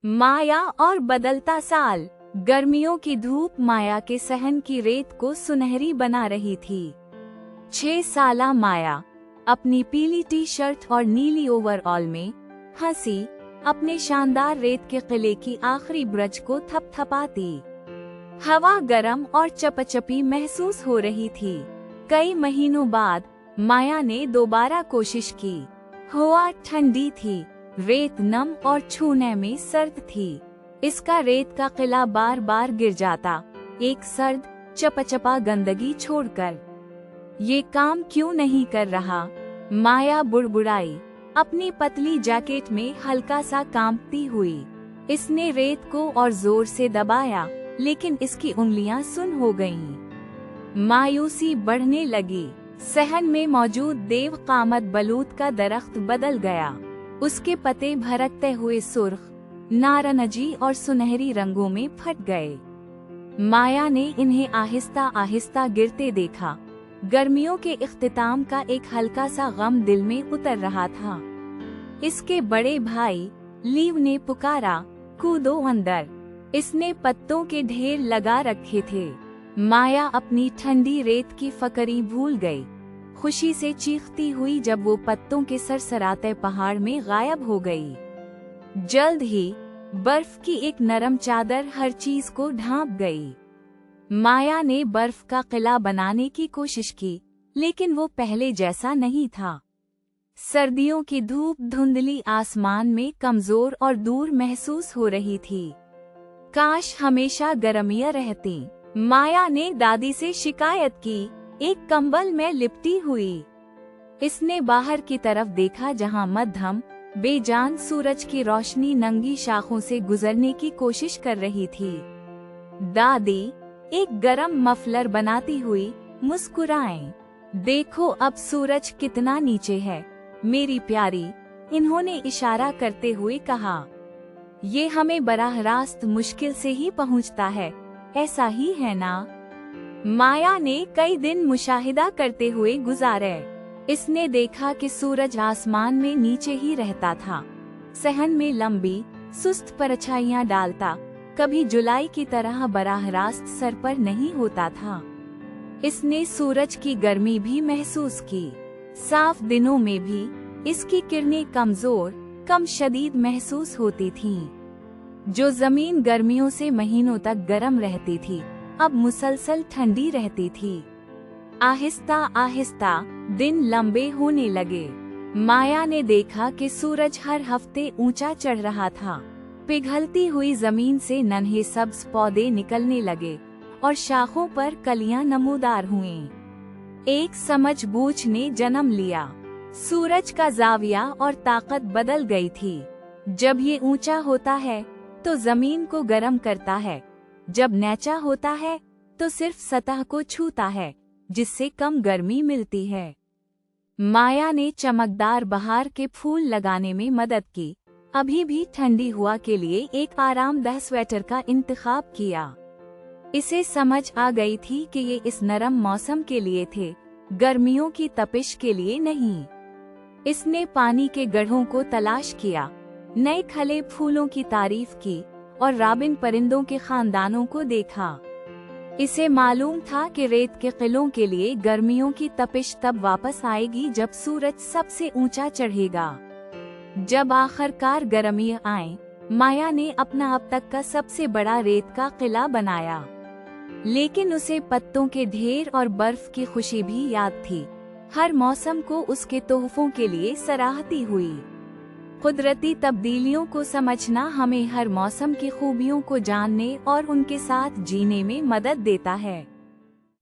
माया और बदलता साल। गर्मियों की धूप माया के सहन की रेत को सुनहरी बना रही थी। 6 साला माया अपनी पीली टी शर्ट और नीली ओवरऑल में हंसी अपने शानदार रेत के किले की आखिरी ब्रज को थपथपाती। हवा गर्म और चपचपी महसूस हो रही थी। कई महीनों बाद माया ने दोबारा कोशिश की। हवा ठंडी थी, रेत नम और छूने में सर्द थी। इसका रेत का किला बार बार गिर जाता, एक सर्द चपचपा गंदगी छोड़कर। ये काम क्यों नहीं कर रहा? माया बुड़बुड़ाई, अपनी पतली जैकेट में हल्का सा कांपती हुई। इसने रेत को और जोर से दबाया, लेकिन इसकी उंगलियां सुन्न हो गईं। मायूसी बढ़ने लगी। सहन में मौजूद देव कामत बलूत का दरख्त बदल गया। उसके पत्ते भड़कते हुए सुर्ख, नारंगी और सुनहरी रंगों में फट गए। माया ने इन्हें आहिस्ता आहिस्ता गिरते देखा। गर्मियों के इख्तिताम का एक हल्का सा गम दिल में उतर रहा था। इसके बड़े भाई लीव ने पुकारा, कूदो अंदर। इसने पत्तों के ढेर लगा रखे थे। माया अपनी ठंडी रेत की फकरी भूल गई, खुशी से चीखती हुई जब वो पत्तों के सरसराते पहाड़ में गायब हो गई। जल्द ही बर्फ की एक नरम चादर हर चीज को ढांप गई। माया ने बर्फ का किला बनाने की कोशिश की, लेकिन वो पहले जैसा नहीं था। सर्दियों की धूप धुंधली आसमान में कमजोर और दूर महसूस हो रही थी। काश हमेशा गर्मियां रहती। माया ने दादी से शिकायत की, एक कंबल में लिपटी हुई। इसने बाहर की तरफ देखा, जहां मध्यम बेजान सूरज की रोशनी नंगी शाखों से गुजरने की कोशिश कर रही थी। दादी एक गरम मफलर बनाती हुई मुस्कुराएं, देखो अब सूरज कितना नीचे है मेरी प्यारी। इन्होंने इशारा करते हुए कहा, ये हमें बराह रास्त मुश्किल से ही पहुंचता है, ऐसा ही है ना? माया ने कई दिन मुशाहिदा करते हुए गुजारे। इसने देखा कि सूरज आसमान में नीचे ही रहता था, सहन में लंबी सुस्त परछाइयां डालता, कभी जुलाई की तरह बराह रास्त सर पर नहीं होता था। इसने सूरज की गर्मी भी महसूस की। साफ दिनों में भी इसकी किरणें कमजोर, कम शदीद महसूस होती थीं। जो जमीन गर्मियों से महीनों तक गर्म रहती थी, अब मुसलसल ठंडी रहती थी। आहिस्ता आहिस्ता दिन लंबे होने लगे। माया ने देखा कि सूरज हर हफ्ते ऊंचा चढ़ रहा था। पिघलती हुई जमीन से नन्हे सब्ज पौधे निकलने लगे और शाखों पर कलियां नमूदार हुईं। एक समझ-बूझ ने जन्म लिया। सूरज का जाविया और ताकत बदल गई थी। जब ये ऊंचा होता है तो जमीन को गर्म करता है, जब नीचा होता है तो सिर्फ सतह को छूता है, जिससे कम गर्मी मिलती है। माया ने चमकदार बहार के फूल लगाने में मदद की। अभी भी ठंडी हवा के लिए एक आरामदेह स्वेटर का इंतखाब किया। इसे समझ आ गई थी कि ये इस नरम मौसम के लिए थे, गर्मियों की तपिश के लिए नहीं। इसने पानी के गड्ढों को तलाश किया, नए खिले फूलों की तारीफ की और राबिन परिंदों के खानदानों को देखा। इसे मालूम था कि रेत के किलों के लिए गर्मियों की तपिश तब वापस आएगी जब सूरज सबसे ऊंचा चढ़ेगा। जब आखिरकार गर्मियां आए, माया ने अपना अब तक का सबसे बड़ा रेत का किला बनाया। लेकिन उसे पत्तों के ढेर और बर्फ की खुशी भी याद थी। हर मौसम को उसके तोहफों के लिए सराहती हुई। कुदरती तब्दीलियों को समझना हमें हर मौसम की खूबियों को जानने और उनके साथ जीने में मदद देता है।